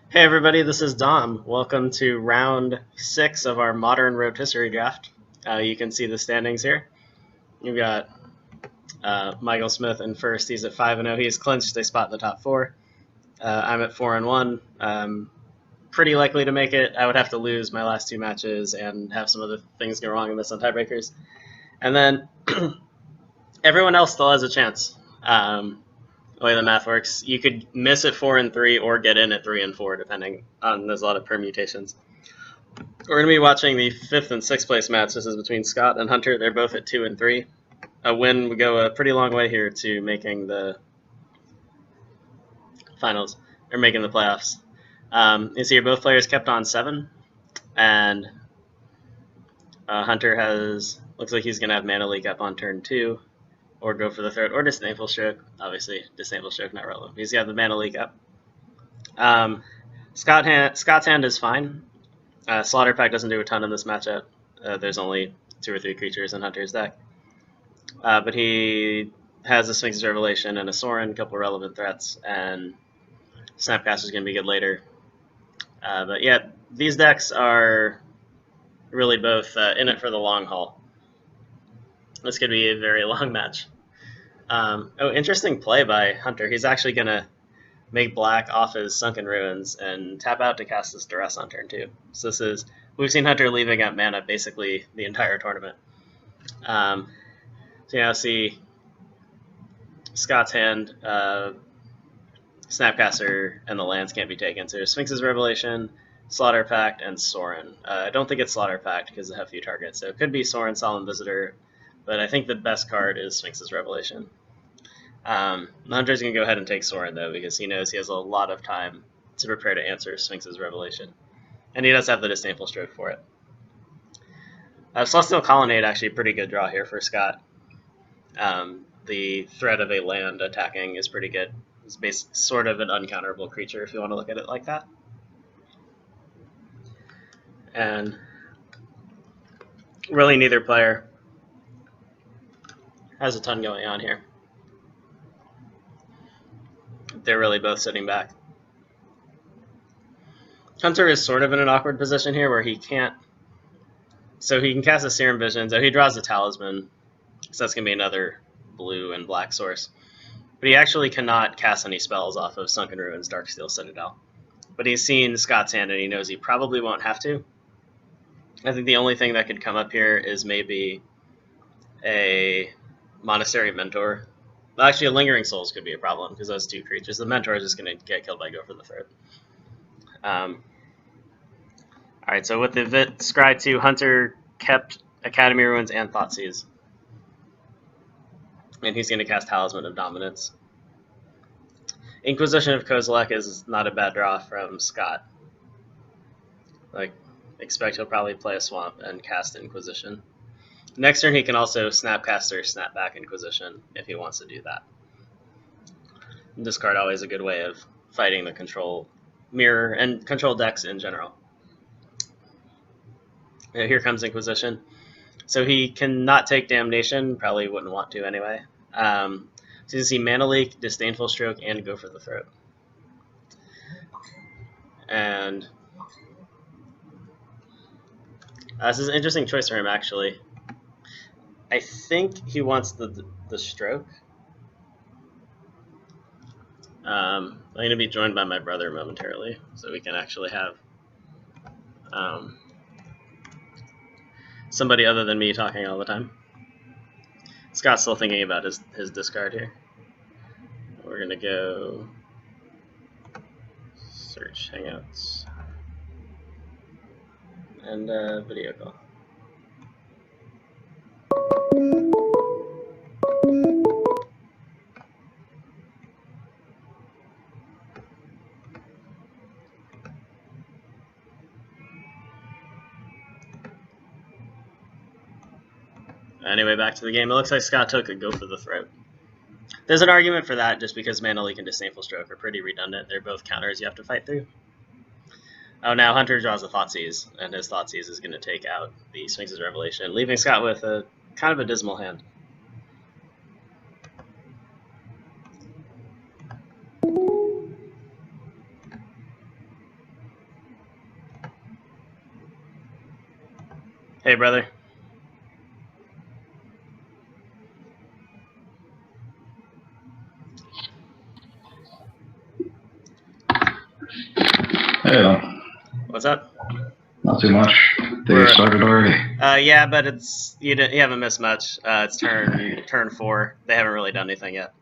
Hey everybody, this is Dom. Welcome to round 6 of our modern rotisserie draft. You can see the standings here. You've got Michael Smith in first. He's at 5-0. He's clinched a spot in the top 4. I'm at 4-1. Pretty likely to make it. I would have to lose my last 2 matches and have some other things go wrong and miss on tiebreakers. And then everyone else still has a chance. The way the math works, you could miss at 4-3 or get in at 3-4, depending on there's a lot of permutations. We're going to be watching the 5th and 6th place match. This is between Scott and Hunter. They're both at 2-3. A win would go a pretty long way here to making the finals or making the playoffs. You see, both players kept on 7, and Hunter looks like he's going to have Mana Leak up on turn 2, or go for the third, or Disdainful Stroke. Obviously, Disdainful Stroke not relevant. He's got the Mana Leak up. Scott's hand is fine. Slaughter Pact doesn't do a ton in this matchup. There's only 2 or 3 creatures in Hunter's deck. But he has a Sphinx's Revelation and a Sorin, a couple relevant threats, and Snapcaster's going to be good later. But yeah, these decks are really both in it for the long haul. This could be a very long match. Interesting play by Hunter. He's actually going to make black off his Sunken Ruins and tap out to cast this Duress on turn 2. So we've seen Hunter leaving up mana basically the entire tournament. So now see Scott's hand, Snapcaster, and the lands can't be taken. So there's Sphinx's Revelation, Slaughter Pact, and Sorin. I don't think it's Slaughter Pact because they have few targets. So it could be Sorin, Solemn Visitor, but I think the best card is Sphinx's Revelation. Hunter's going to go ahead and take Sorin, though, because he knows he has a lot of time to prepare to answer Sphinx's Revelation. And he does have the Disdainful Stroke for it. Celestial Colonnade, actually a pretty good draw here for Scott. The threat of a land attacking is pretty good. It's sort of an uncounterable creature, if you want to look at it like that. And really neither player has a ton going on here. They're really both sitting back. Hunter is sort of in an awkward position here where he can't. So he can cast a Serum Vision, so he draws a Talisman. So that's going to be another blue and black source. But he actually cannot cast any spells off of Sunken Ruins, Darksteel Citadel. But he's seen Scott's hand and he knows he probably won't have to. I think the only thing that could come up here is maybe a Monastery Mentor. Well, actually, a Lingering Souls could be a problem because those 2 creatures. The Mentor is just going to get killed by Go for the Third. Alright, so with the Scry 2, Hunter kept Academy Ruins and Thoughtseize. And he's going to cast Talisman of Dominance. Inquisition of Kozilek is not a bad draw from Scott. Expect he'll probably play a Swamp and cast Inquisition. Next turn, he can also Snapcaster, snap back Inquisition if he wants to do that. This card always a good way of fighting the control mirror and control decks in general. Here comes Inquisition. So he cannot take Damnation, probably wouldn't want to anyway. So you see Mana Leak, Disdainful Stroke, and Go for the Throat. And this is an interesting choice for him, actually. I think he wants the Stroke. I'm going to be joined by my brother momentarily, so we can actually have somebody other than me talking all the time. Scott's still thinking about his discard here. We're going to go search Hangouts and video call. Anyway, back to the game. It looks like Scott took a Go for the Throat. There's an argument for that just because Mana Leak and Disdainful Stroke are pretty redundant. They're both counters you have to fight through. Oh, now Hunter draws a Thoughtseize, and his Thoughtseize is going to take out the Sphinx's Revelation, leaving Scott with a kind of a dismal hand. Hey, brother. Hey, What's up? not too much. They started already. Yeah, but it's you haven't missed much. It's turn 4. They haven't really done anything yet.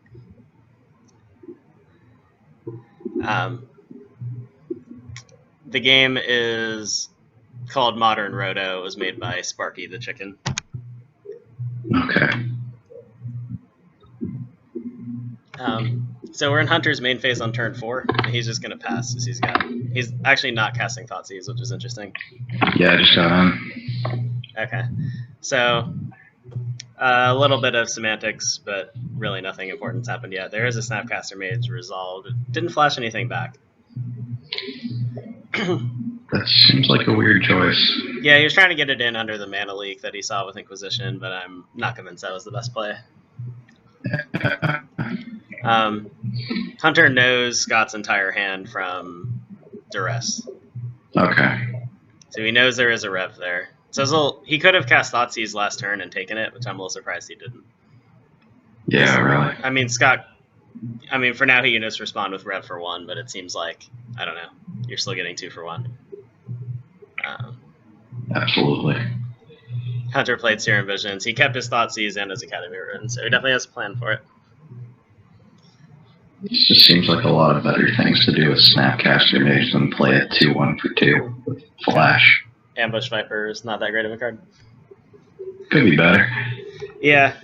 The game is called Modern Roto. It was made by Sparky the Chicken. Okay. So we're in Hunter's main phase on turn 4. And he's just gonna pass because he's actually not casting Thoughtseize, which is interesting. Yeah, I just got on. Okay, so a little bit of semantics, but really nothing important's happened yet. There is a Snapcaster Mage resolved. It didn't flash anything back. That seems like a weird choice. Yeah, he was trying to get it in under the mana leak that he saw with Inquisition, but I'm not convinced that was the best play. Hunter knows Scott's entire hand from Duress. Okay. So he knows there is a rev there. So he could have cast Thoughtseize last turn and taken it, which I'm a little surprised he didn't. Yeah, really. I mean, Scott, for now he can just respond with rev for 1, but it seems like, I don't know, you're still getting 2 for 1. Absolutely. Hunter played Serum Visions. He kept his Thoughtseize and his Academy Rune, so he definitely has a plan for it. It just seems like a lot of better things to do with Snapcaster Mage than play a 2-1 for 2 with Flash. Ambush Viper is not that great of a card. Could be better. Yeah.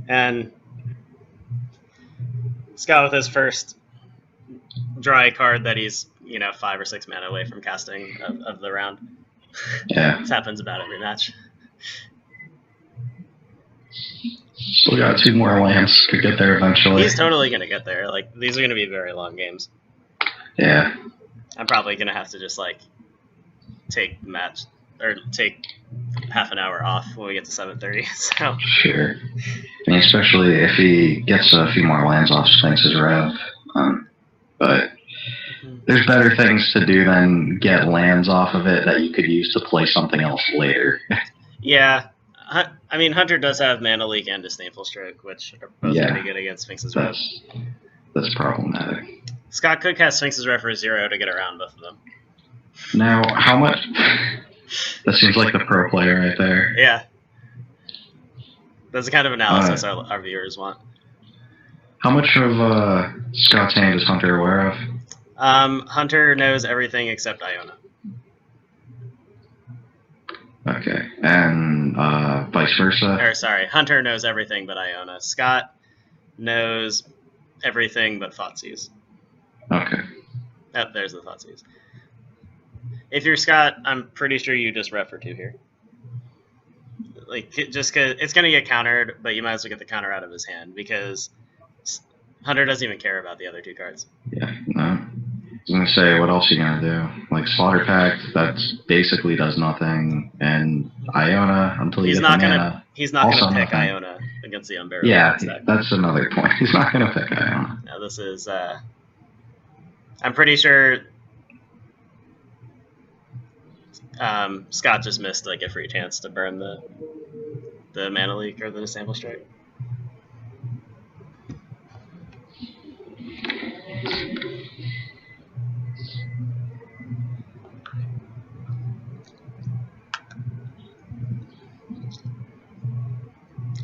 And Scott with his first dry card that he's 5 or 6 mana away from casting of the round. Yeah. This happens about every match. Still got 2 more lands. Could get there eventually. He's totally going to get there. Like, these are going to be very long games. Yeah. I'm probably going to have to just, take half an hour off when we get to 7:30. So. Sure. I mean, especially if he gets a few more lands off Sphinx's Rev. But there's better things to do than get lands off of it that you could use to play something else later. Yeah. I mean, Hunter does have Mana Leak and Disdainful Stroke, which are both pretty good against Sphinx's Rev. That's problematic. Scott could cast Sphinx's Rev for 0 to get around both of them. Now, how much... That seems like the pro player right there. Yeah. That's the kind of analysis our viewers want. How much of Scott's hand is Hunter aware of? Hunter knows everything except Iona. Okay, and vice versa? Or sorry, Hunter knows everything but Iona. Scott knows everything but Thoughtseize. Okay. Oh, there's the Thoughtseize. If you're Scott, I'm pretty sure you just ref for 2 here. Just because it's going to get countered, but you might as well get the counter out of his hand because Hunter doesn't even care about the other 2 cards. Yeah, no. I was going to say, what else are you going to do? Slaughter Pact, that basically does nothing, and Iona until you get the mana. He's not going to pick Iona against the Unbearable. Yeah, that's another point. He's not going to pick Iona. Now this is, I'm pretty sure Scott just missed a free chance to burn the Mana Leak or the Disdainful Strike.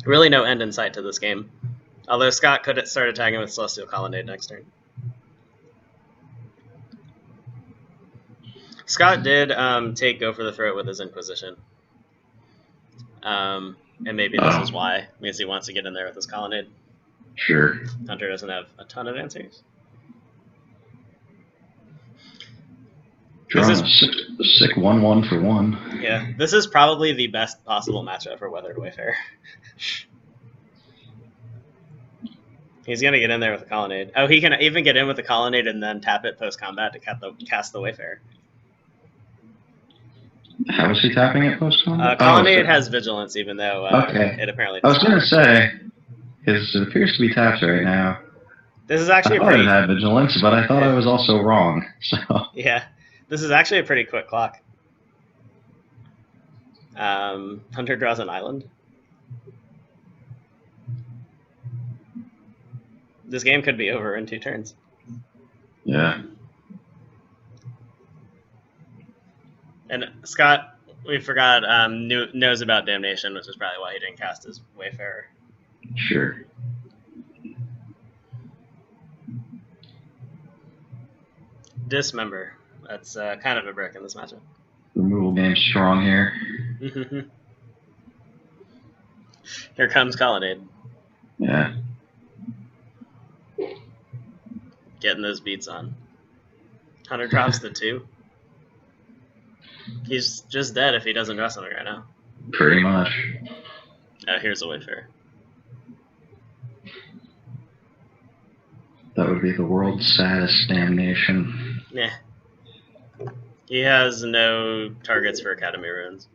Really no end in sight to this game. Although Scott could start attacking with Celestial Colonnade next turn. Scott did take Go for the Throat with his Inquisition. And maybe this is why, because he wants to get in there with his Colonnade. Sure. Hunter doesn't have a ton of answers. Drawing a sick 1-1 for 1. Yeah, this is probably the best possible matchup for Weathered Wayfarer. He's going to get in there with the Colonnade. Oh, he can even get in with the Colonnade and then tap it post-combat to cast the Wayfarer. How is he tapping it post-combat? Colonnade has Vigilance, even though it apparently doesn't. I was going to say, it appears to be tapped right now. This is actually I thought it had Vigilance, but I thought I was also wrong. So yeah, this is actually a pretty quick clock. Hunter draws an island. This game could be over in 2 turns. Yeah. And Scott, we forgot, knows about Damnation, which is probably why he didn't cast his Wayfarer. Sure. Dismember. That's kind of a brick in this matchup. Removal game strong here. Here comes Colonnade. Yeah. Getting those beats on. Hunter drops the 2. He's just dead if he doesn't draw something right now. Pretty much. Oh, here's a Wayfarer. That would be the world's saddest damnation. Yeah. He has no targets for Academy Runes.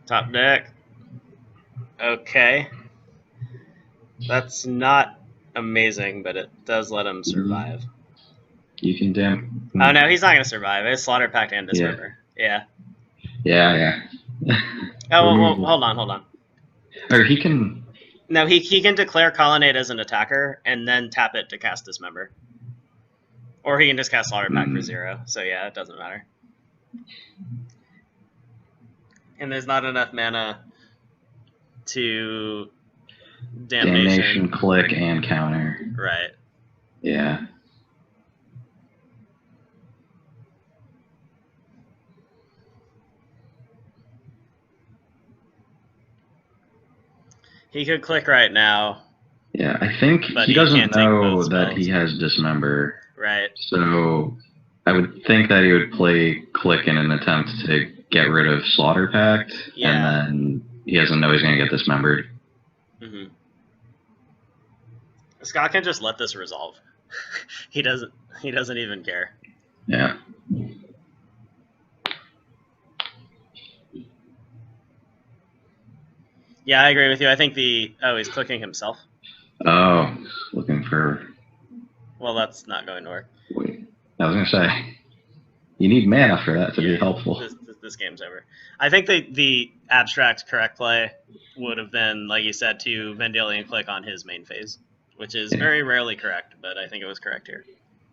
Top deck. Okay. That's not amazing, but it does let him survive. You can damn. Oh no, he's not going to survive. It's Slaughter Pact and Dismember. Yeah. Yeah. Oh, well, hold on. Or he can. No, he can declare Colonnade as an attacker and then tap it to cast Dismember. Or he can just cast Slaughter Pact for 0. So yeah, it doesn't matter. And there's not enough mana to Damnation, click, and counter. Right. Yeah. He could click right now. Yeah, I think but he doesn't can't take know both that spells. he has Dismember. Right. So I would think that he would play click in an attempt to get rid of Slaughter Pact, Yeah. and then he doesn't know he's going to get dismembered. Mm-hmm. Scott can just let this resolve. He doesn't even care. Yeah. Yeah, I agree with you. I think he's clicking himself. Oh, looking for. Well, that's not going to work. Wait, I was going to say, you need mana for that to be helpful. This game's over. I think the abstract correct play would have been, like you said, to Vendilion click on his main phase, which is very rarely correct, but I think it was correct here.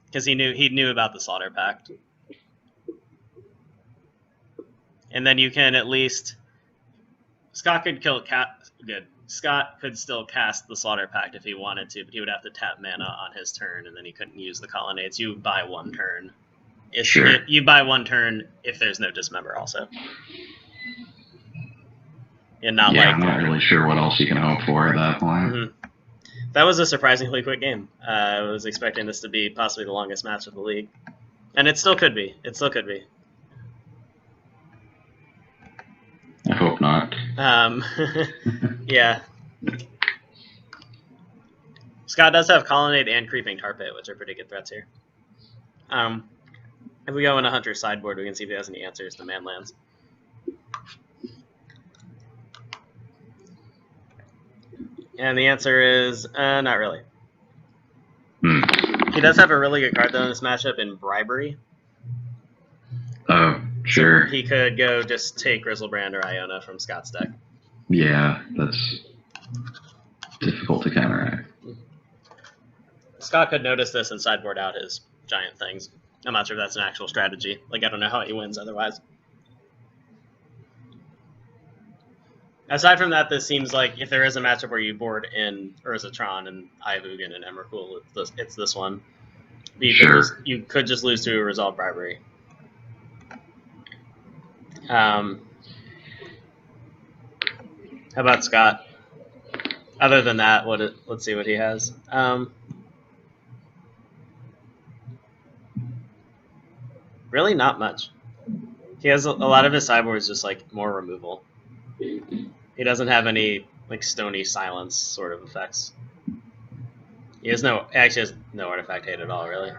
Because he knew about the Slaughter Pact. And then you can at least... Scott could Scott could still cast the Slaughter Pact if he wanted to, but he would have to tap mana on his turn, and then he couldn't use the Colonnades. You buy 1 turn. You buy 1 turn if there's no Dismember also. And not I'm not really sure what else you can hope for at that point. Mm-hmm. That was a surprisingly quick game. I was expecting this to be possibly the longest match of the league. And it still could be. I hope not. Yeah. Scott does have Colonnade and Creeping Tar Pit, which are pretty good threats here. If we go into Hunter's sideboard, we can see if he has any answers to Manlands. And the answer is not really. He does have a really good card, though, in this matchup in Bribery. Oh, sure. He could go just take Grizzlebrand or Iona from Scott's deck. Yeah, that's difficult to counteract. Scott could notice this and sideboard out his giant things. I'm not sure if that's an actual strategy. Like, I don't know how he wins otherwise. Aside from that, this seems like if there is a matchup where you board in Urzatron and Ivugan and Emrakul, it's this one. You could just lose to a Resolve Bribery. How about Scott? Other than that, let's see what he has. Really not much. He has a lot of his sideboards just like more removal. He doesn't have any like Stony Silence sort of effects. He has has no artifact hate at all, really.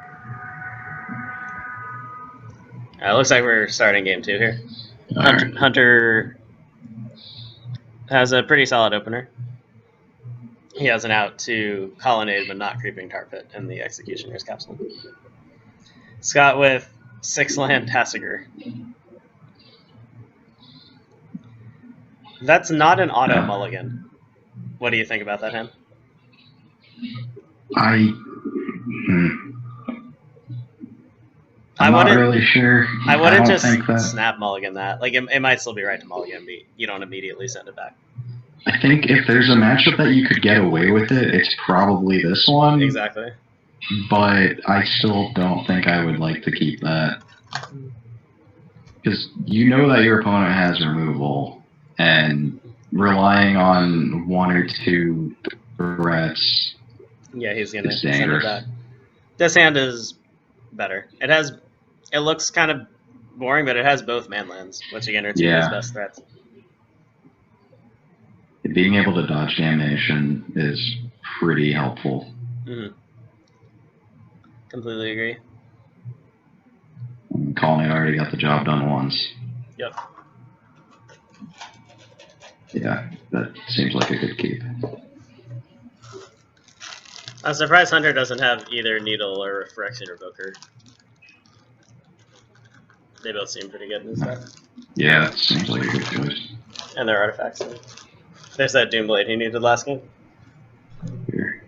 Looks like we're starting game 2 here. Hunter has a pretty solid opener. He has an out to Colonnade, but not Creeping Tar Pit in the Executioner's Capsule. Scott with 6-land Tassiger. That's not an auto mulligan. What do you think about that hand? I'm not really sure. I wouldn't just think that. snap mulligan that. Like, it might still be right to mulligan, but you don't immediately send it back. I think if there's a matchup that you could get away with it, it's probably this one. Exactly. But I still don't think I would like to keep that. Because you know that your opponent has removal, and relying on 1 or 2 threats. Yeah, he's going to send it back. This hand is better. It looks kind of boring, but it has both manlands, which again are 2 of his best threats. Being able to dodge damnation is pretty helpful. Mm-hmm. Completely agree. Colonnade already got the job done once. Yep. Yeah, that seems like a good keep. I'm surprised Hunter doesn't have either Needle or Phyrexian Revoker. They both seem pretty good in this deck. Yeah, that seems like a good choice. And their artifacts. There's that Doomblade he needed last game. Here.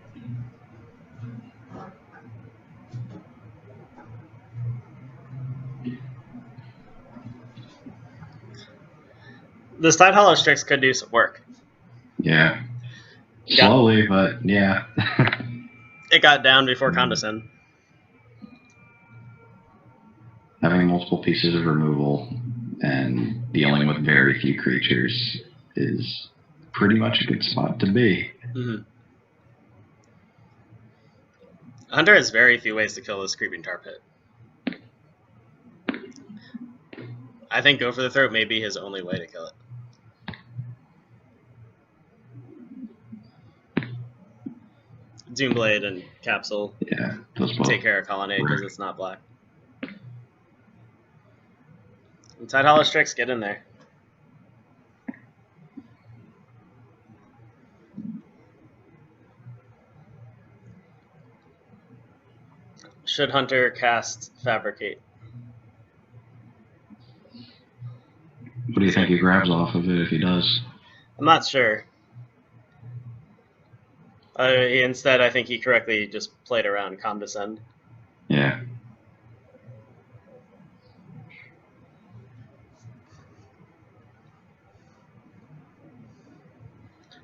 This Tide Hollow Strix could do some work. Yeah. Slowly, but yeah. It got down before Condescend. Having multiple pieces of removal and dealing with very few creatures is pretty much a good spot to be. Mm-hmm. Hunter has very few ways to kill this Creeping Tar Pit. I think Go for the Throat may be his only way to kill it. Doomblade and Capsule. Yeah, those both take care of Colonnade because it's not black. And Tide Hollow Strix, get in there. Should Hunter cast Fabricate? What do you think he grabs off of it if he does? I'm not sure. Instead, I think he correctly just played around Condescend. Yeah.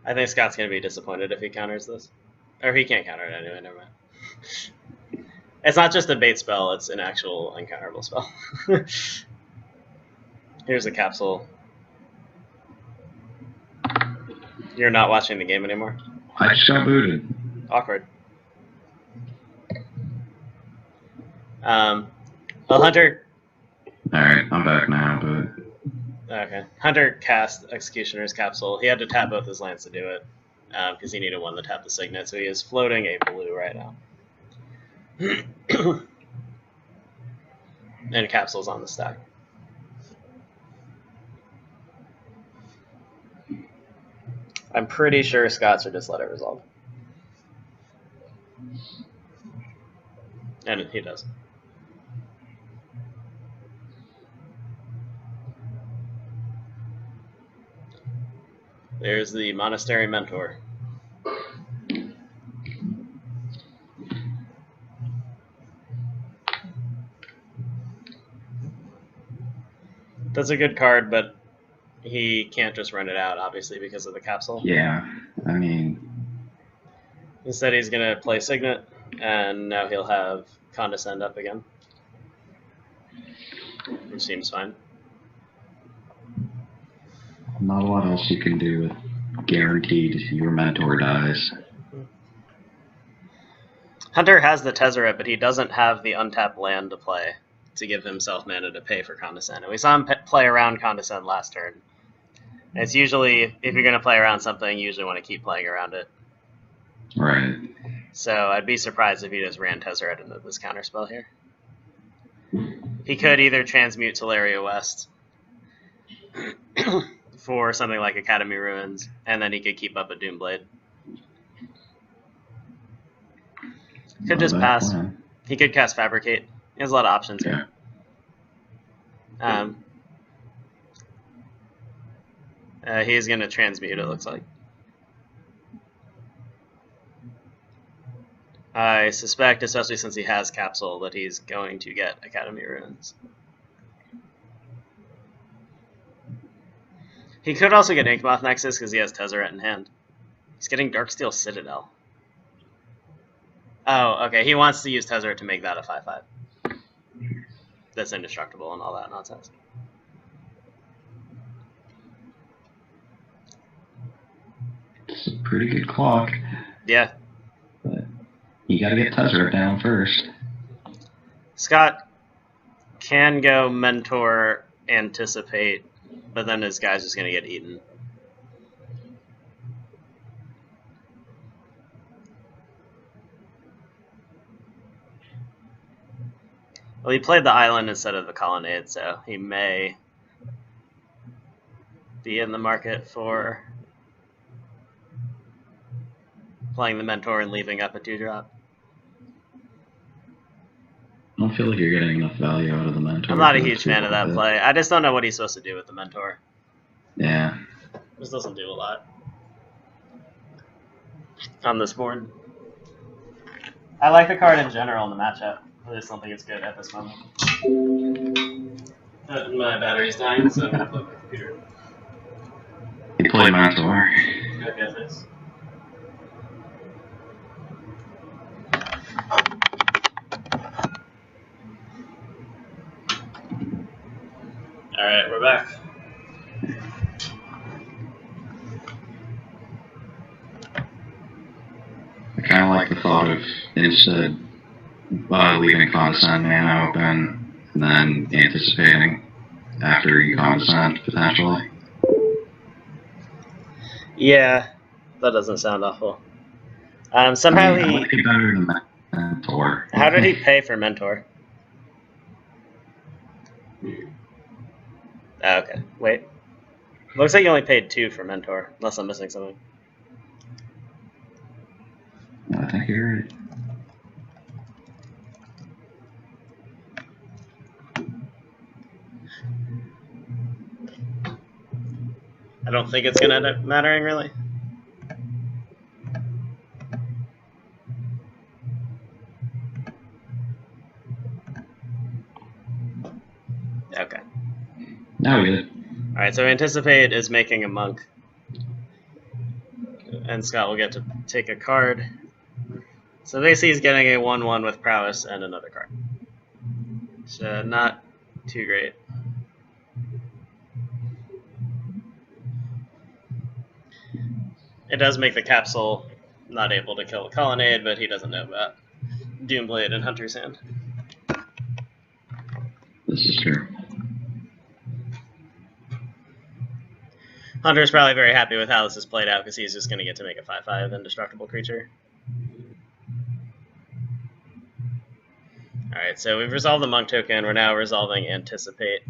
I think Scott's going to be disappointed if he counters this. Or he can't counter it anyway, never mind. It's not just a bait spell, it's an actual uncounterable spell. Here's a Capsule. You're not watching the game anymore? I just got booted. Awkward. Well, Hunter... Alright, I'm back now, but... Okay. Hunter cast Executioner's Capsule. He had to tap both his lands to do it, because he needed one to tap the Signet, so he is floating a blue right now. And Capsule's on the stack. I'm pretty sure Scott's or just let it resolve. And he does. There's the Monastery Mentor. That's a good card, but he can't just run it out, obviously, because of the Capsule. Yeah, I mean... Instead, he's going to play Signet, and now he'll have Condescend up again. Which seems fine. Not a lot else you can do with guaranteed your mentor dies. Hunter has the Tezzeret, but he doesn't have the untapped land to play to give himself mana to pay for Condescend. And we saw him play around Condescend last turn. And it's usually, if you're going to play around something, you usually want to keep playing around it. Right. So I'd be surprised if he just ran Tezzeret into this counterspell here. He could either transmute Teleria West for something like Academy Ruins, and then he could keep up a Doomblade. Could just pass. He could cast Fabricate. He has a lot of options here. He's going to transmute, it looks like. I suspect, especially since he has Capsule, that he's going to get Academy Ruins. He could also get Inkmoth Nexus because he has Tezzeret in hand. He's getting Darksteel Citadel. Oh, okay. He wants to use Tezzeret to make that a 5/5. That's indestructible and all that nonsense. It's a pretty good clock. Yeah. But you gotta get Tezzeret down first. Scott can go Mentor, Anticipate, but then his guy's just going to get eaten. Well, he played the island instead of the colonnade, so he may be in the market for playing the Mentor and leaving up a 2-drop. I don't feel like you're getting enough value out of the Mentor. I'm not a huge fan of that play. I just don't know what he's supposed to do with the Mentor. Yeah. This doesn't do a lot on this board. I like the card in general in the matchup. I just don't think it's good at this moment. My battery's dying, so I'm going to plug my computer. He played Mentor. Okay, thanks. Alright, we're back. I kind of like the thought of instead leaving Condescend mana open and then anticipating after you Condescend, potentially. Yeah, that doesn't sound awful. Somehow I like it better than Mentor. How did he pay for Mentor? Oh, okay, wait. Looks like you only paid 2 for Mentor, unless I'm missing something. I think you're right. I don't think it's going to end up mattering, really. Okay. No, we did. Alright, so Anticipate is making a monk. And Scott will get to take a card. So basically he's getting a 1/1 with Prowess and another card. So not too great. It does make the Capsule not able to kill the Colonnade, but he doesn't know about Doomblade and Hunter's Hand. This is true. Hunter's probably very happy with how this is played out because he's just going to get to make a 5/5 indestructible creature. Alright, so we've resolved the Monk token. We're now resolving Anticipate.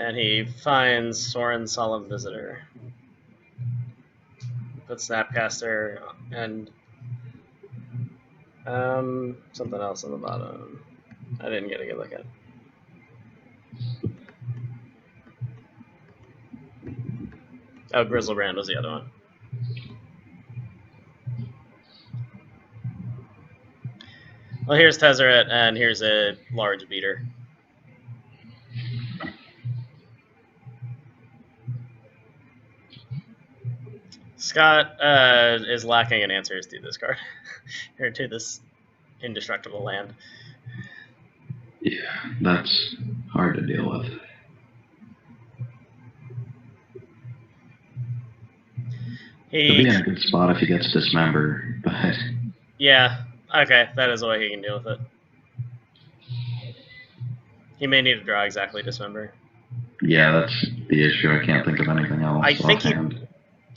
And he finds Sorin Solemn Visitor. Puts Snapcaster and something else on the bottom. I didn't get a good look at it. Oh, Grizzlebrand was the other one. Well, here's Tezzeret, and here's a large beater. Scott is lacking in answers to this card, or to this indestructible land. Yeah, that's hard to deal with. He'll be in a good spot if he gets Dismember, but... Yeah, okay, that is the way he can deal with it. He may need to draw exactly Dismember. Yeah, that's the issue. I can't think of anything else.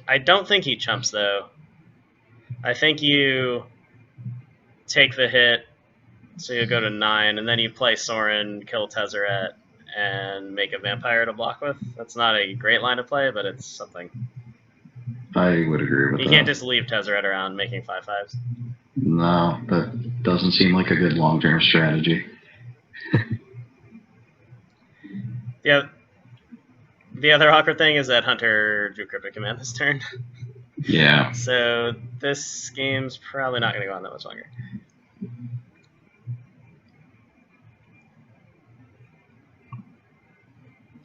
I don't think he chumps, though. I think you take the hit So you go to 9, and then you play Sorin, kill Tezzeret, and make a vampire to block with. That's not a great line of play, but it's something. I would agree with You that. can't just leave Tezzeret around making 5/5s. No, that doesn't seem like a good long-term strategy. Yeah. The other awkward thing is that Hunter drew Cryptic Command this turn. Yeah. So this game's probably not going to go on that much longer.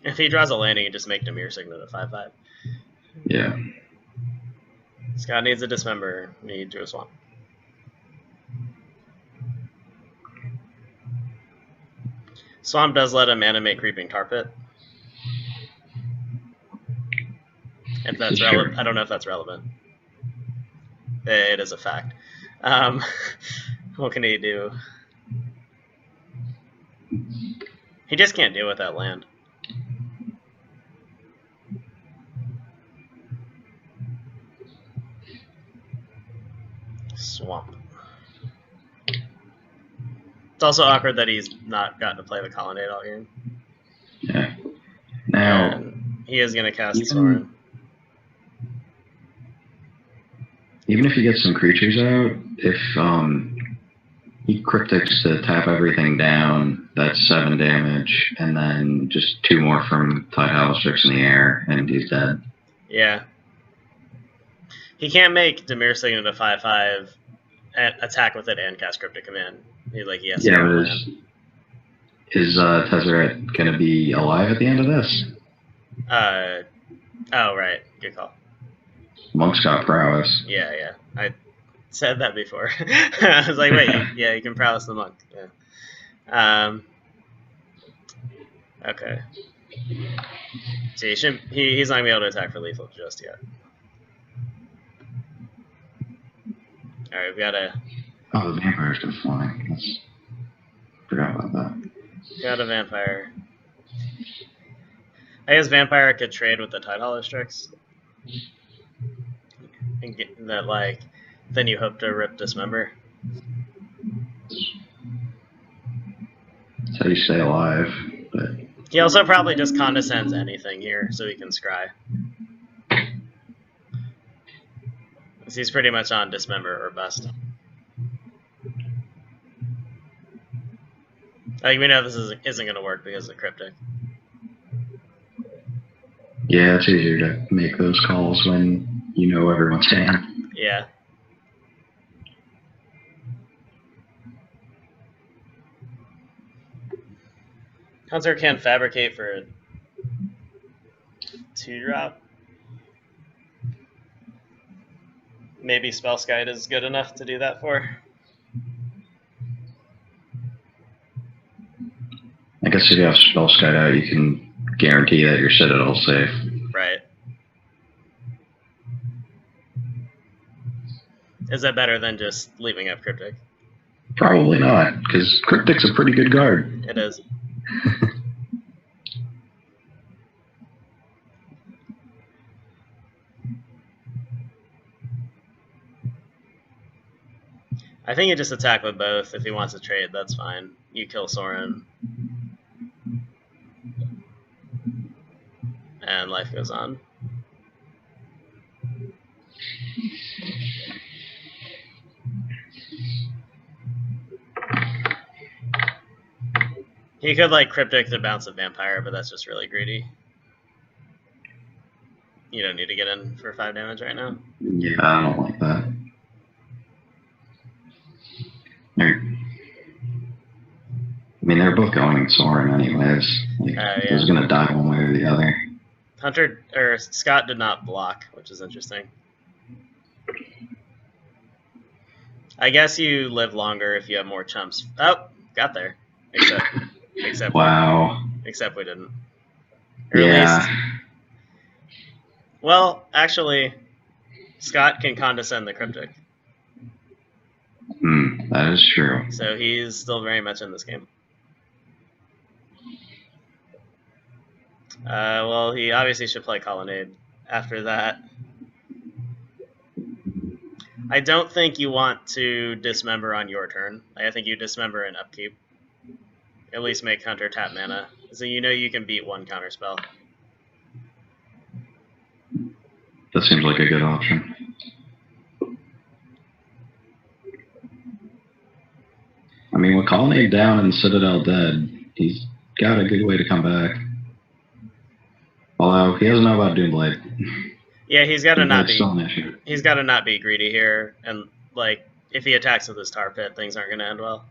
If he draws a landing, you just make Dimir Signet a 5/5. Yeah. Scott needs a Dismember. He drew a Swamp. Swamp does let him animate Creeping Tar Pit. If that's relevant, Sure. I don't know if that's relevant. It is a fact. What can he do? He just can't deal with that land. Swamp. It's also awkward that he's not gotten to play the Colonnade all game. Yeah. Now, And he is going to cast even- Sorin. even if you get some creatures out, if he cryptics to tap everything down, that's 7 damage, and then just 2 more from Tide Halistrix in the air, and he's dead. Yeah. He can't make Dimir Signet a 5/5 and attack with it and cast Cryptic Command. He has to Yeah, have a but land. is Tezzeret going to be alive at the end of this? Oh, right. Good call. Monk's got prowess. Yeah. I said that before. I was like, wait, you can prowess the monk. Yeah. Okay. So he's not going to be able to attack for lethal just yet. Alright, we've got Oh, the vampire's going to fly. Forgot about that. a vampire. I guess vampire could trade with the Tide Halistrix. And get that, then you hope to rip Dismember. That's how you stay alive. But He also probably just condescends anything here so he can scry. He's pretty much on Dismember or bust. We know this isn't going to work because of Cryptic. yeah, it's easier to make those calls when you know everyone's hand. Yeah. Hunter can't fabricate for a 2-drop. Maybe Spellskite is good enough to do that for. I guess if you have Spellskite out, you can guarantee that your Citadel's safe. Right. Is that better than just leaving up Cryptic? Probably not, because Cryptic's a pretty good guard. It is. I think you just attack with both. If he wants to trade, that's fine. You kill Sorin. And life goes on. He could Cryptic to bounce a vampire, but that's just really greedy. You don't need to get in for 5 damage right now. Yeah, I don't like that. They're both going Sorin anyways. Yeah. He's gonna die one way or the other. Hunter or Scott did not block, which is interesting. I guess you live longer if you have more chumps. Oh, got there. Except Wow. Except we didn't. Or at least, well, actually, Scott can condescend the Cryptic. That is true. So he's still very much in this game. Well, he obviously should play Colonnade after that. I don't think you want to dismember on your turn. I think you dismember in upkeep. At least make Hunter tap mana, so you know you can beat one counterspell. That seems like a good option. I mean, with Colonnade down and Citadel dead, he's got a good way to come back. Although he doesn't know about Doomblade. Yeah, he's got to not be. Still an issue. He's got to not be greedy here, and like if he attacks with his tar pit, things aren't going to end well.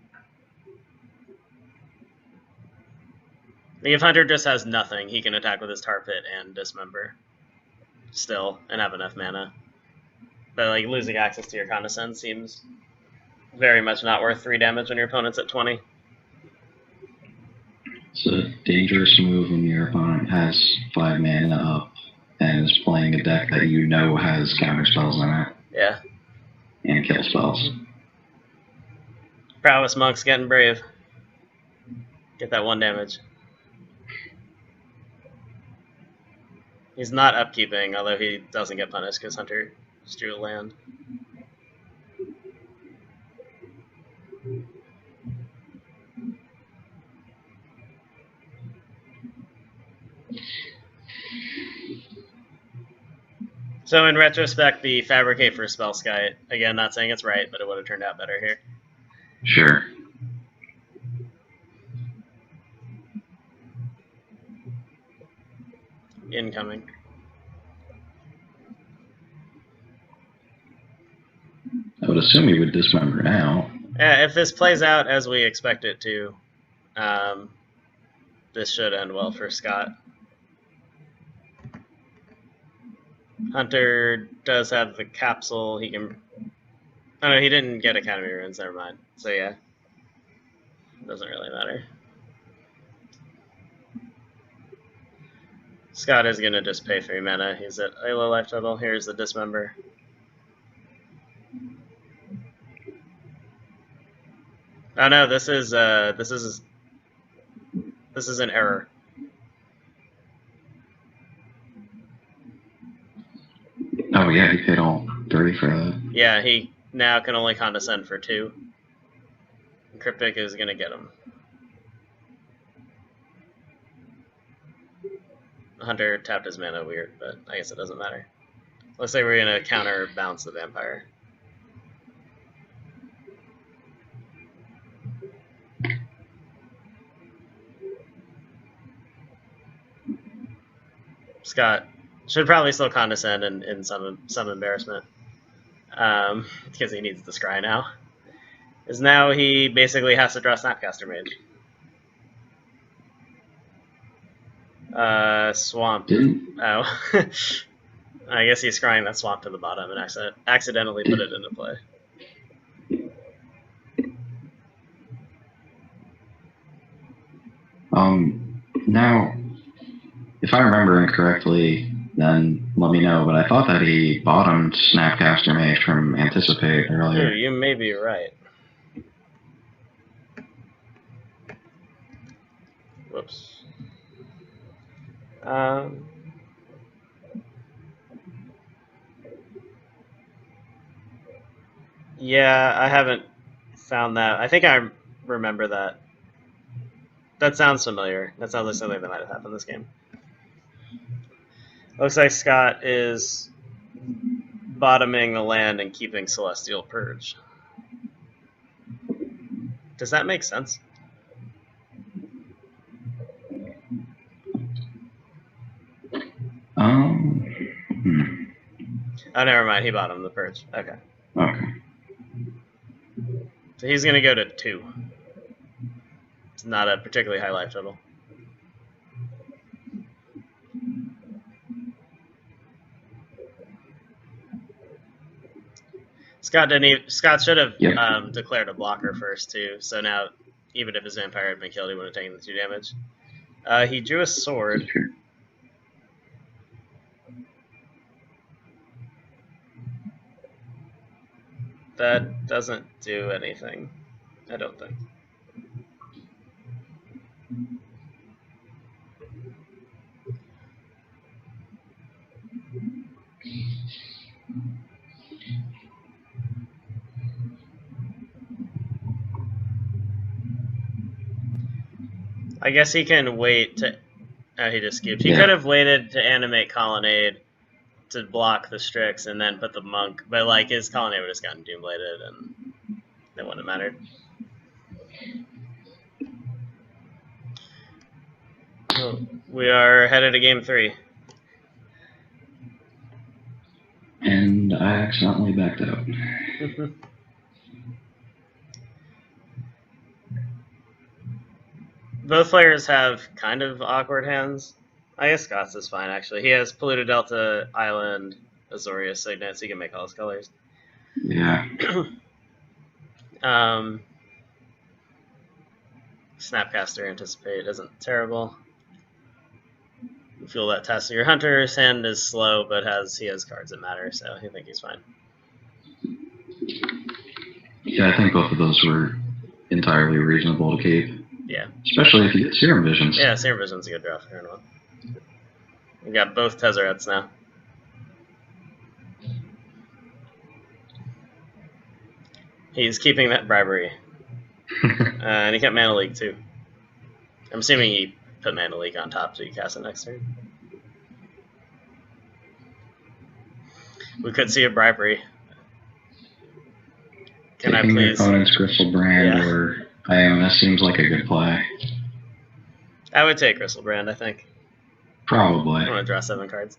Like, if Hunter just has nothing, he can attack with his tar pit and dismember, still, and have enough mana. But like losing access to your Condescend seems very much not worth 3 damage when your opponent's at 20. It's a dangerous move when your opponent has 5 mana up and is playing a deck that you know has counter spells in it. Yeah. And kill spells. Prowess Monk's getting brave. Get that 1 damage. He's not upkeeping, although he doesn't get punished because Hunter just drew a land. So in retrospect, the Fabricate for Spellskite, again, not saying it's right, but it would have turned out better here. Sure. Incoming. I would assume he would dismember now. If this plays out as we expect it to, this should end well for Scott. Hunter does have the capsule. He can... Oh no, he didn't get Academy Runes, never mind. So yeah, doesn't really matter. Scott is going to just pay 3 mana. He's at a low life total. Here's the Dismember. Oh no, this is an error. Oh yeah, he paid all 3 for that. Yeah, he now can only Condescend for 2. And Cryptic is going to get him. Hunter tapped his mana weird, but I guess it doesn't matter. Let's say we're going to counterbalance the Vampire. Scott should probably still Condescend in some embarrassment. Because he needs the Scry now. Because now he basically has to draw Snapcaster Mage. Swamp. Oh. I guess he's scrying that swamp to the bottom and accidentally put it into play. Now, if I remember incorrectly, then let me know, but I thought that he bottomed Snapcaster Mage from Anticipate earlier. Ooh, you may be right. Whoops. Yeah, I haven't found that. I think I remember that. That sounds familiar. That sounds like something that might have happened this game. Looks like Scott is bottoming the land and keeping Celestial Purge. Does that make sense? Oh, never mind. He bottomed the Purge. Okay. Okay. So he's going to go to 2. It's not a particularly high life total. Scott should have declared a blocker first too. So now, even if his Vampire had been killed, he would have taken the 2 damage. He drew a sword. That doesn't do anything, I don't think. I guess he can wait to... Oh, he just scooped. He Yeah. could have waited to animate Colonnade to block the Strix and then put the Monk, but like his Colonnade would have just gotten Doombladed and it wouldn't have mattered. Oh, we are headed to game 3. And I accidentally backed out. Both players have kind of awkward hands. I guess Scott's is fine, actually. He has Polluted Delta, Island, Azorius, Signet, so he can make all his colors. Yeah. Snapcaster Anticipate isn't terrible. You feel that test. Your Hunter's hand is slow, but he has cards that matter, so I think he's fine. Yeah, I think both of those were entirely reasonable to keep. Yeah. Especially if you get Serum Visions. Yeah, Serum Vision's a good draft for turn 1. We got both Tezzerets now. He's keeping that bribery. And he kept Mana Leak too. I'm assuming he put Mana Leak on top so you cast it next turn. We could see a bribery. Can Taking I please? Your opponent's Crystal Brand Yeah. or Ionis seems like a good play. I would take Crystal Brand, I think. Probably. I want to draw 7 cards.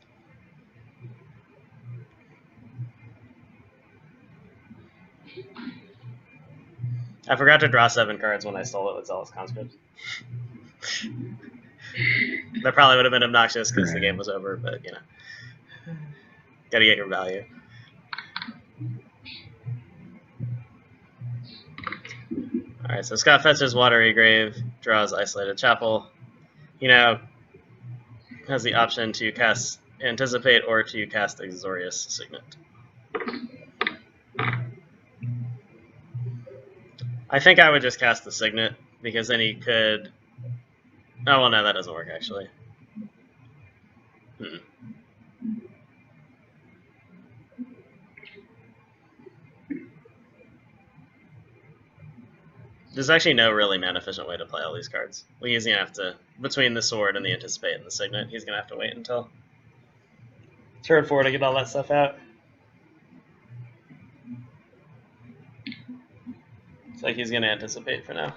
I forgot to draw 7 cards when I stole it with Zealous Conscript. That probably would have been obnoxious because the game was over, but you know. Gotta get your value. Alright, so Scott fetches Watery Grave, draws Isolated Chapel. He now has the option to cast Anticipate or to cast Azorius Signet. I think I would just cast the Signet, because then he could... Oh, well, no, that doesn't work, actually. There's actually no really man-efficient way to play all these cards. Well, he's going to have to... Between the Sword and the Anticipate and the Signet, he's going to have to wait until turn 4 to get all that stuff out. It's like he's going to Anticipate for now.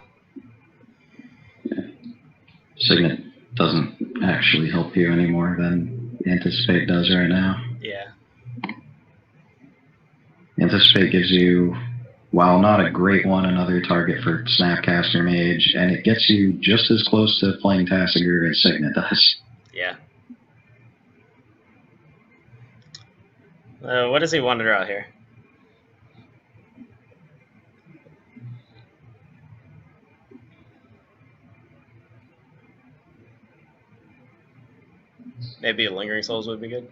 Signet doesn't actually help you any more than Anticipate does right now. Yeah. Anticipate gives you, while not a great one, another target for Snapcaster Mage, and it gets you just as close to playing Tassiger as Signet does. Yeah. What does he want to draw here? Maybe a Lingering Souls would be good.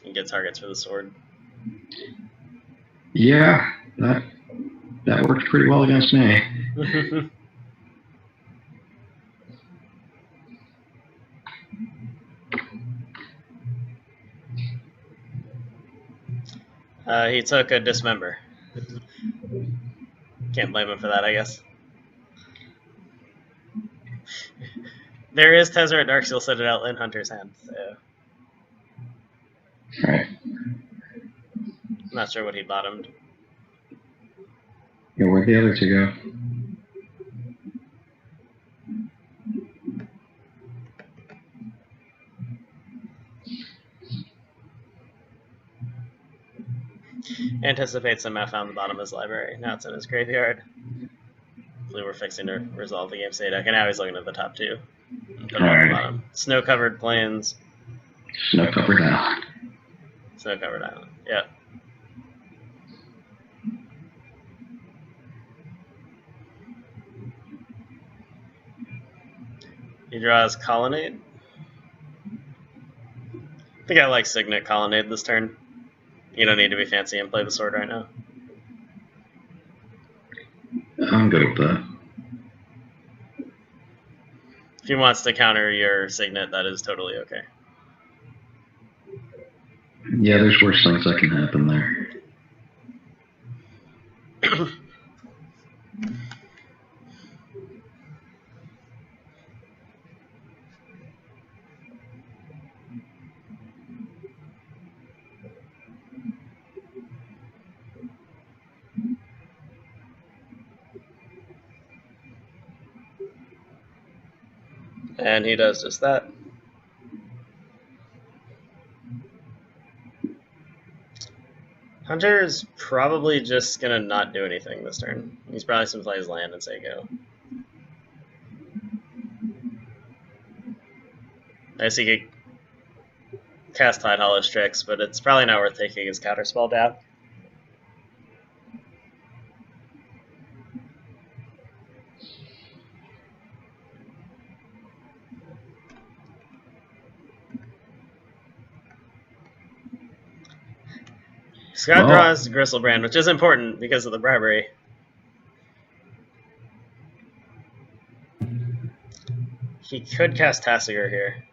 And get targets for the sword. Yeah, that worked pretty well against me. He took a Dismember. Can't blame him for that, I guess. There is Tezzeret Darksteel Citadel in Hunter's hand, so... Right. Not sure what he bottomed. Yeah, where'd the other two go? Anticipate somehow found the bottom of his library. Now it's in his graveyard. We were fixing to resolve the game state deck, and now he's looking at the top 2. Put it on the bottom. Snow-covered plains. Snow-covered island. Snow-covered island. Yeah. He draws Colonnade. I think I like Signet Colonnade this turn. You don't need to be fancy and play the sword right now. I'm good with that. If he wants to counter your Signet, that is totally okay. Yeah, there's worse things that can happen there. And he does just that. Hunter is probably just going to not do anything this turn. He's probably going to play his land and say go. I guess he could cast Tide Hollow Strix, but it's probably not worth taking his counterspell down. Scott draws Gristlebrand, which is important because of the bribery. He could cast Tassiger here.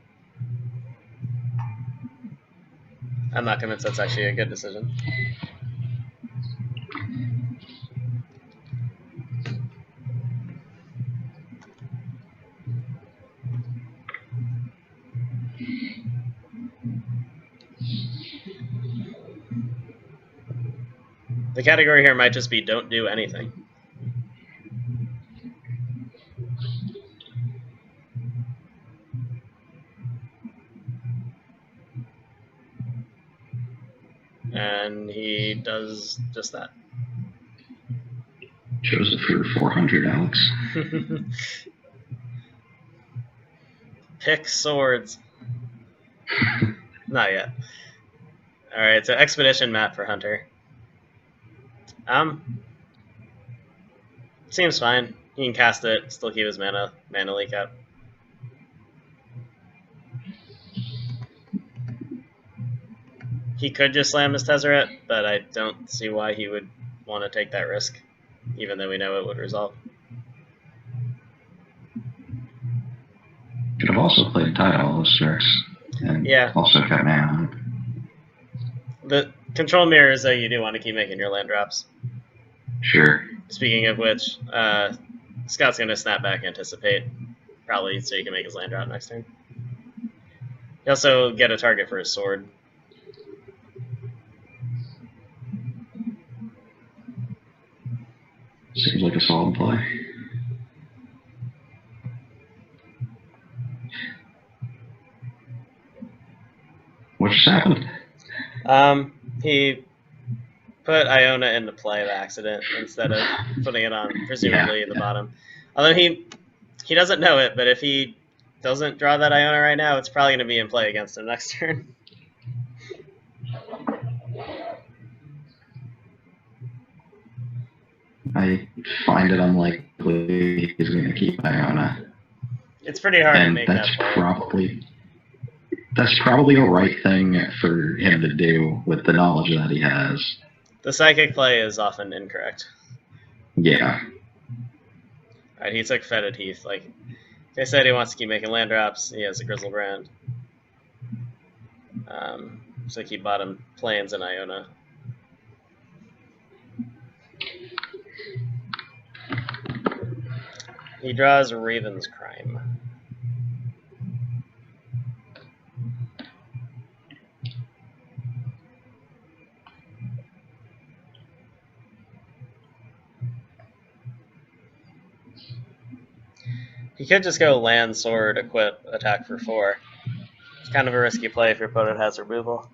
I'm not convinced that's actually a good decision. The category here might just be don't do anything. And he does just that. Chose it for 400, Alex. Pick swords. Not yet. Alright, so Expedition map for Hunter. Seems fine. He can cast it, still keep his mana leak up. He could just slam his Tezzeret, but I don't see why he would want to take that risk, even though we know it would resolve. Could have also played Tide Hollow Strix and also cut mana. The control mirrors, though, you do want to keep making your land drops. Sure. Speaking of which, Scott's going to snap back Anticipate, probably so he can make his land drop next turn. He also get a target for his sword. Seems like a solid play. What just happened? He put Iona into play by accident instead of putting it on, presumably, the bottom. Although he doesn't know it, but if he doesn't draw that Iona right now, it's probably going to be in play against him next turn. I find it unlikely he's going to keep Iona. It's pretty hard to make that play. That's probably the right thing for him to do with the knowledge that he has. The psychic play is often incorrect. Yeah. Alright, he took Fetid Heath. Like I said, he wants to keep making land drops. He has a Grizzlebrand. So keep bottom plains and Iona. He draws Raven's Crime. He could just go land, sword, equip, attack for 4. It's kind of a risky play if your opponent has removal.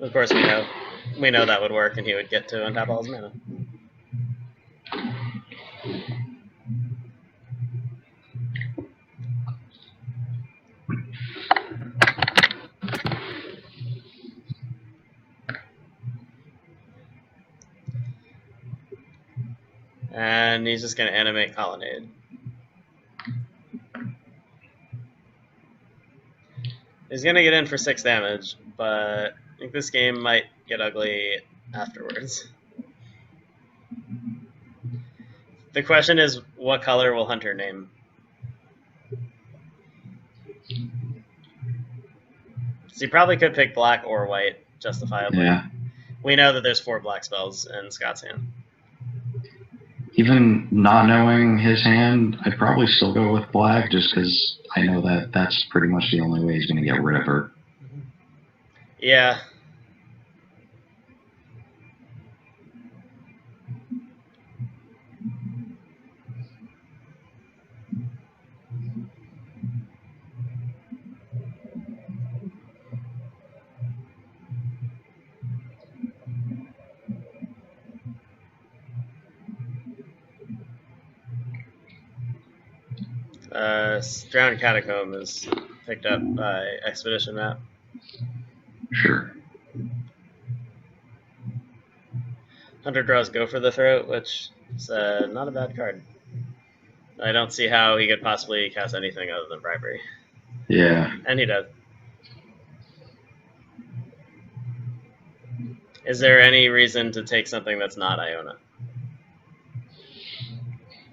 Of course, we know that would work, and he would get to untap all his mana. And he's just going to animate Colonnade. He's going to get in for 6 damage, but I think this game might get ugly afterwards. The question is, what color will Hunter name? So he probably could pick black or white, justifiably. Yeah. We know that there's 4 black spells in Scott's hand. Even not knowing his hand, I'd probably still go with black just because I know that that's pretty much the only way he's going to get rid of her. Yeah. Drowned Catacomb is picked up by Expedition Map. Sure. Hunter draws Go for the Throat, which is not a bad card. I don't see how he could possibly cast anything other than Bribery. Yeah. And he does. Is there any reason to take something that's not Iona?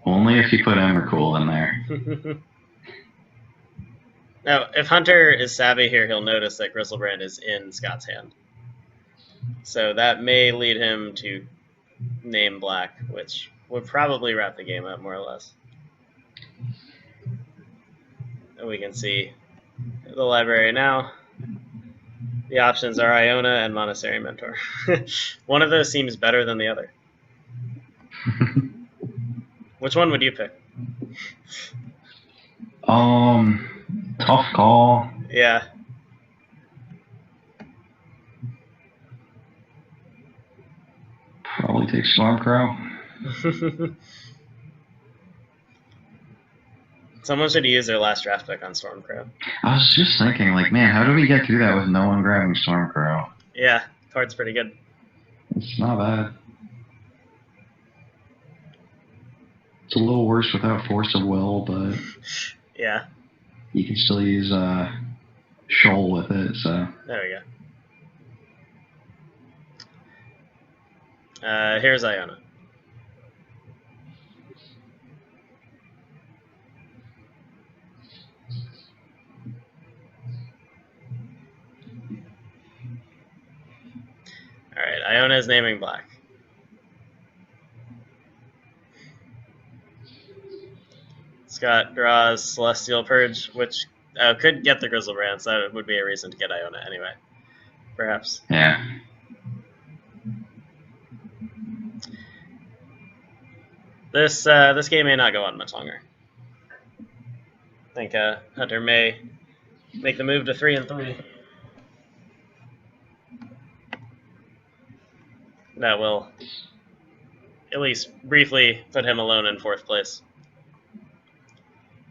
Only if you put Emrakul in there. Now, if Hunter is savvy here, he'll notice that Griselbrand is in Scott's hand. So that may lead him to name black, which would probably wrap the game up more or less. And we can see the library now. The options are Iona and Monastery Mentor. One of those seems better than the other. Which one would you pick? Tough call. Yeah. Probably take Stormcrow. Someone should use their last draft pick on Stormcrow. I was just thinking, like, man, how do we get through that with no one grabbing Stormcrow? Yeah, card's pretty good. It's not bad. It's a little worse without Force of Will, but yeah, you can still use Shoal with it, so. There we go. Here's Iona. Alright, Iona is naming black. Scott draws Celestial Purge, which could get the Griselbrand, so that would be a reason to get Iona anyway. Perhaps. Yeah. This game may not go on much longer. I think Hunter may make the move to 3-3. That will at least briefly put him alone in 4th place.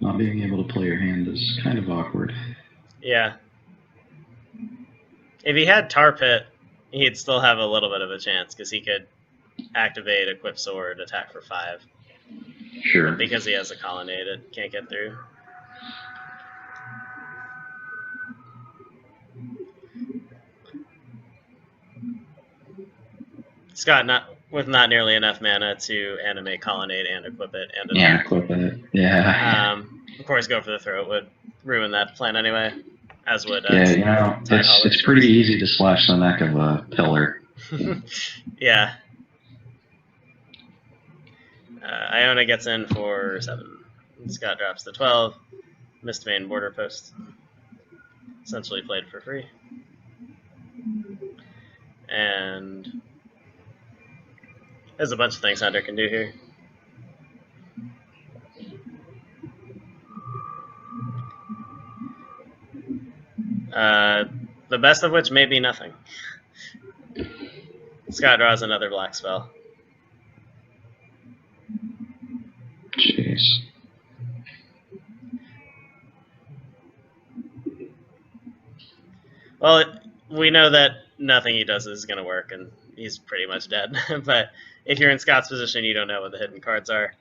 Not being able to play your hand is kind of awkward. Yeah. If he had Tar Pit, he'd still have a little bit of a chance, because he could activate Equip Sword, attack for 5. Sure. But because he has a Colonnade, it can't get through. Scott, with not nearly enough mana to animate Colonnade and equip it and attack. Equip it. Yeah. Of course, Go for the Throat would ruin that plan anyway, as would it's pretty easy to slash the neck of a pillar. Yeah. Iona gets in for 7. Scott drops to 12. Mistbane Border Post. Essentially played for free. And there's a bunch of things Hunter can do here. The best of which may be nothing. Scott draws another black spell. Jeez. Well, we know that nothing he does is going to work, and he's pretty much dead. But if you're in Scott's position, you don't know what the hidden cards are.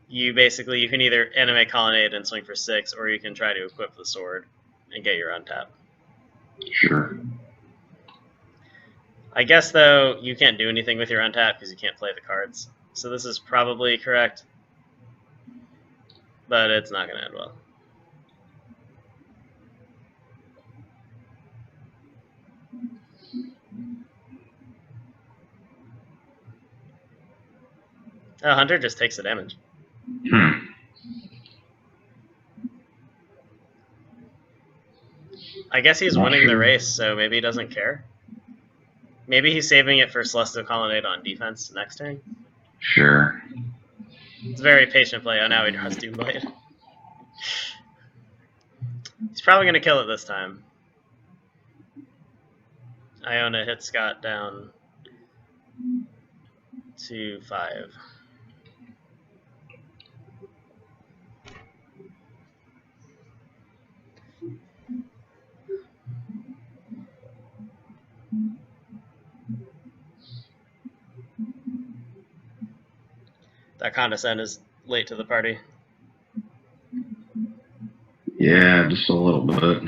You can either animate Colonnade and swing for 6, or you can try to equip the sword and get your untap. Sure. I guess, though, you can't do anything with your untap because you can't play the cards. So this is probably correct. But it's not going to end well. Oh, Hunter just takes the damage. I guess he's winning the race, so maybe he doesn't care. Maybe he's saving it for Celestial Colonnade on defense next turn. Sure. It's a very patient play. Oh, now he draws Doomblade. He's probably going to kill it this time. Iona hits Scott down to 5. That condescend is late to the party. Yeah, just a little bit.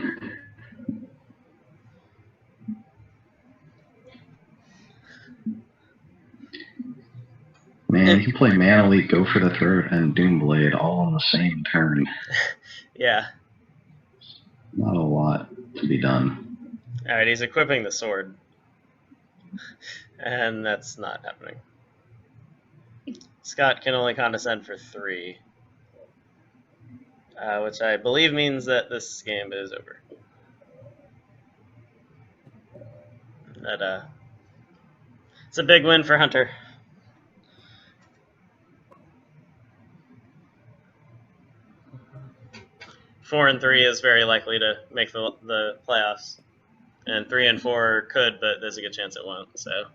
Man, you can play Mana Leak, Go for the Throat, and Doomblade all on the same turn. Yeah. Not a lot to be done. Alright, he's equipping the sword. And that's not happening. Scott can only condescend for 3. Which I believe means that this game is over. It's a big win for Hunter. Four and 3 is very likely to make the playoffs, and 3 and 4 could, but there's a good chance it won't. So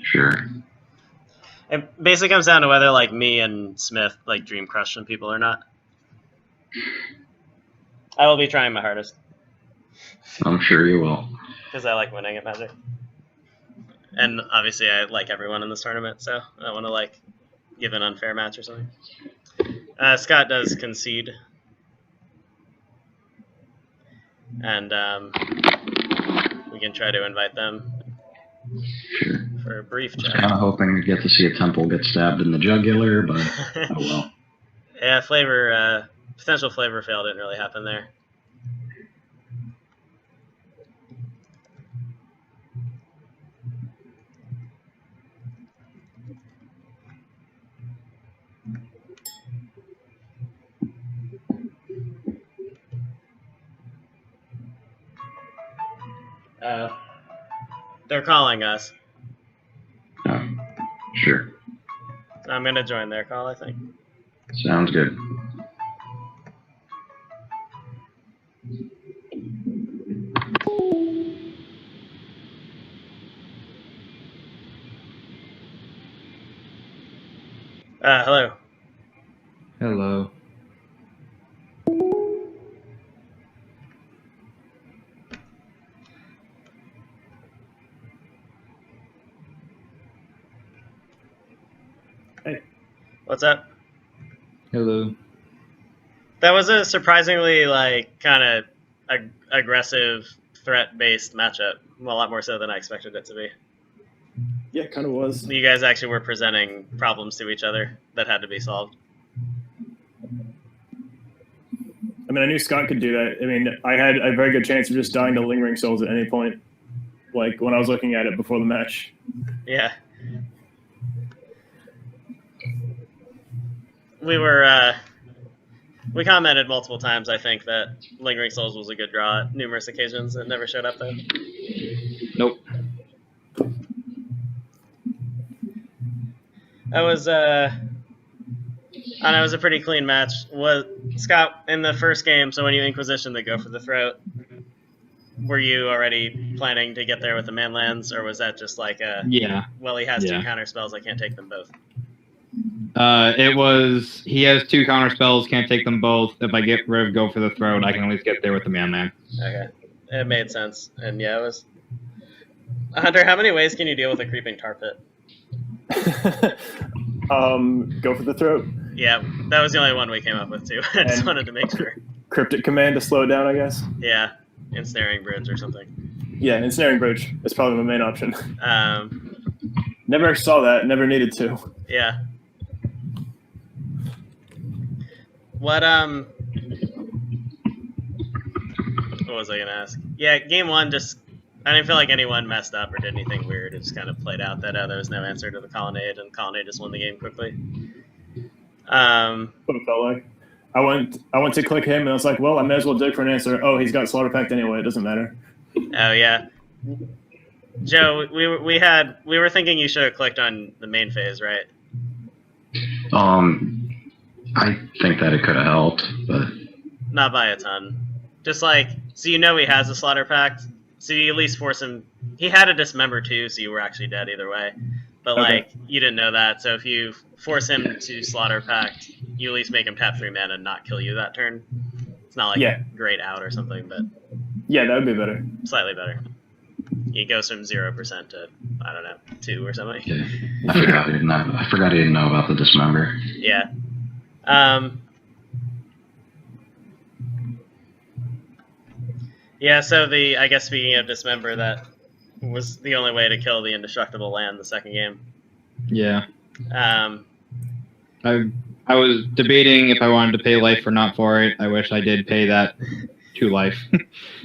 Sure. it basically comes down to whether like me and Smith like dream crush some people or not. I will be trying my hardest. I'm sure you will. Because I like winning at Magic. And obviously I like everyone in this tournament, so I don't want to like give an unfair match or something. Scott does concede. And we can try to invite them Sure. for a brief chat. Kind of hoping to get to see a temple get stabbed in the jugular, but oh well. Yeah, potential flavor fail didn't really happen there. They're calling us. Oh, sure. I'm going to join their call, I think. Sounds good. Hello. Hello. Hey. What's up? Hello. That was a surprisingly like kind of aggressive threat-based matchup. A lot more so than I expected it to be. Yeah, kind of was. You guys actually were presenting problems to each other that had to be solved. I mean, I knew Scott could do that. I mean, I had a very good chance of just dying to Lingering Souls at any point, like when I was looking at it before the match. Yeah. We commented multiple times, I think, that Lingering Souls was a good draw at numerous occasions. It never showed up, though. Nope. That was, I don't know, it was a pretty clean match. Was Scott, in the first game, so when you Inquisition the Go for the Throat, were you already planning to get there with the Manlands, or was that just like Yeah. Well, he has 2 Yeah. counter spells, I can't take them both? It was, he has 2 counter spells, can't take them both. If I get rid of Go for the Throat, I can at least get there with the Man. Okay. It made sense. And yeah, it was... Hunter, how many ways can you deal with a creeping tar pit? Go for the throat. Yeah, that was the only one we came up with, too. I just wanted to make sure. Cryptic command to slow it down, I guess. Yeah, ensnaring bridge or something. Yeah, ensnaring bridge is probably my main option. Never saw that, never needed to. Yeah. What was I gonna ask? Yeah, game 1 just I didn't feel like anyone messed up or did anything weird. It just kind of played out that there was no answer to the Colonnade, and Colonnade just won the game quickly. What it felt like. I went to click him, and I was like, well, I may as well dig for an answer. Oh, he's got Slaughter Pact anyway. It doesn't matter. Oh yeah, Joe, we were thinking you should have clicked on the main phase, right? I think that it could have helped, but Not by a ton. Just like, so you know he has a Slaughter Pact, so you at least force him. He had a Dismember too, so you were actually dead either way. But Okay. like, you didn't know that, so if you force him to Slaughter Pact, you at least make him tap 3 mana and not kill you that turn. It's not like Yeah. a great out or something, but Yeah, that would be better. slightly better. It goes from 0% to, I don't know, 2 or something. Yeah. I forgot he didn't know about the dismember. Yeah. Yeah, so I guess speaking of dismember, that was the only way to kill the indestructible land the second game. Yeah. Um, I was debating if I wanted to pay life or not for it. I wish I did pay that 2 life.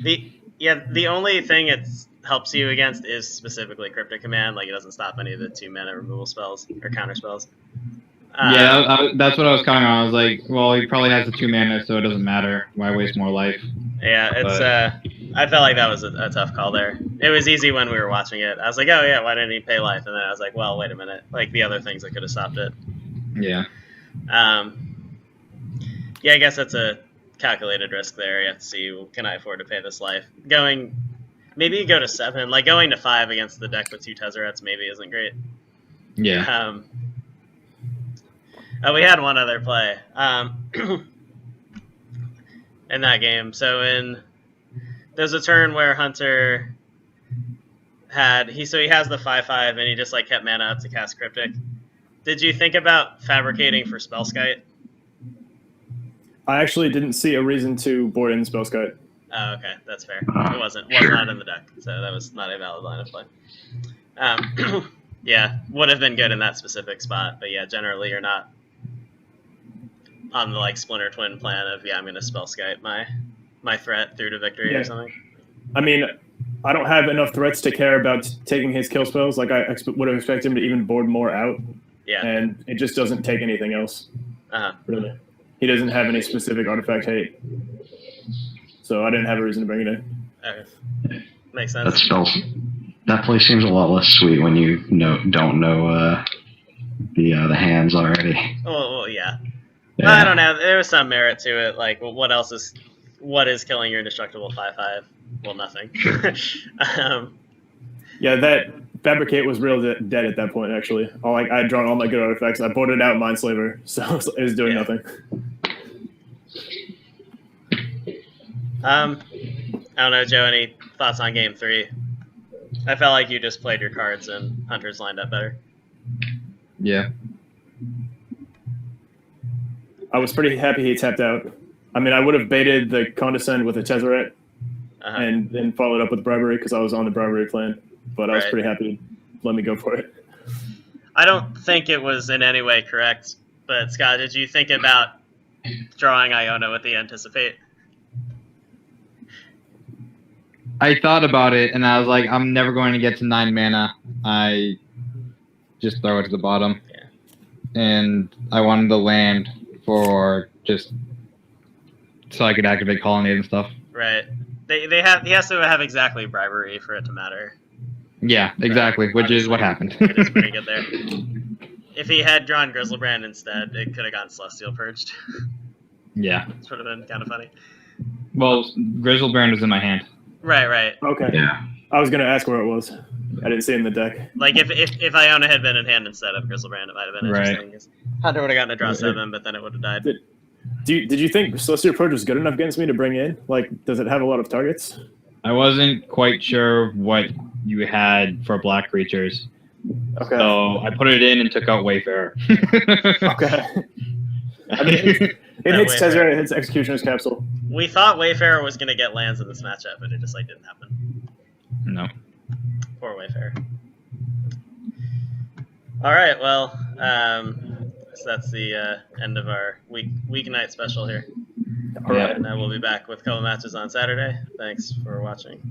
the only thing it helps you against is specifically Cryptic Command. Like, it doesn't stop any of the 2-mana removal spells or counter spells. That's what I was counting on. I was like, well, he probably has the 2 mana, so it doesn't matter. Why waste more life? Yeah, it's I felt like that was a tough call there. It was easy when we were watching it. I was like, oh yeah, why didn't he pay life? And then I was like, well, wait a minute. Like, the other things that could have stopped it. Yeah. Yeah, I guess that's a calculated risk there. You have to see, can I afford to pay this life? Maybe you go to 7. Like, going to 5 against the deck with 2 Tezzerets maybe isn't great. Yeah. We had one other play in that game. So there's a turn where Hunter he has the 5/5 and he just like kept mana up to cast Cryptic. Did you think about fabricating for Spellskite? I actually didn't see a reason to board in Spellskite. Oh, okay, that's fair. It wasn't not in the deck, so that was not a valid line of play. Yeah, would have been good in that specific spot, but yeah, generally you're not on the like Splinter Twin plan of I'm going to Spellskite my threat through to victory or something. I mean, I don't have enough threats to care about taking his kill spells. Like, I would have expected him to even board more out. Yeah. And it just doesn't take anything else. Really. He doesn't have any specific artifact hate. So I didn't have a reason to bring it in. Okay. Makes sense. That play seems a lot less sweet when you don't know the hands already. Well, yeah. I don't know. There was some merit to it. Like, well, what is killing your indestructible 5/5? Well, nothing. Yeah, that Fabricate was real dead at that point, actually. I had drawn all my good artifacts. I boarded out Mindslaver, so it was doing nothing. I don't know, Joe, any thoughts on Game 3? I felt like you just played your cards and Hunter's lined up better. Yeah. I was pretty happy he tapped out. I mean, I would have baited the Condescend with a Tezzeret and then followed up with Bribery because I was on the Bribery plan. But I was pretty happy to let me go for it. I don't think it was in any way correct, but Scott, did you think about drawing Iona with the Anticipate? I thought about it, and I was like, I'm never going to get to 9 mana. I just throw it to the bottom. Yeah. And I wanted the land for just so I could activate Colonnade and stuff. Right. He has to have exactly Bribery for it to matter. Yeah, exactly, which is what happened. It is pretty good there. If he had drawn Grizzlebrand instead, it could have gotten Celestial Purged. Yeah. This would have been kind of funny. Well, Grizzlebrand was in my hand. Right. Okay. Yeah. I was going to ask where it was. I didn't see it in the deck. Like, if Iona had been in hand instead of Grizzlebrand, it might have been interesting. Right. Hunter would have gotten to draw 7, but then it would have died. Did you think Celestial Purge was good enough against me to bring in? Like, does it have a lot of targets? I wasn't quite sure what you had for black creatures. Okay. So I put it in and took out Wayfarer. Okay. I mean, it hits Tezzeret, it hits Executioner's Capsule. We thought Wayfarer was going to get lands in this matchup, but it just didn't happen. No. Poor Wayfarer. All right, well, so that's the end of our weeknight special here. All right. And we'll be back with a couple matches on Saturday. Thanks for watching.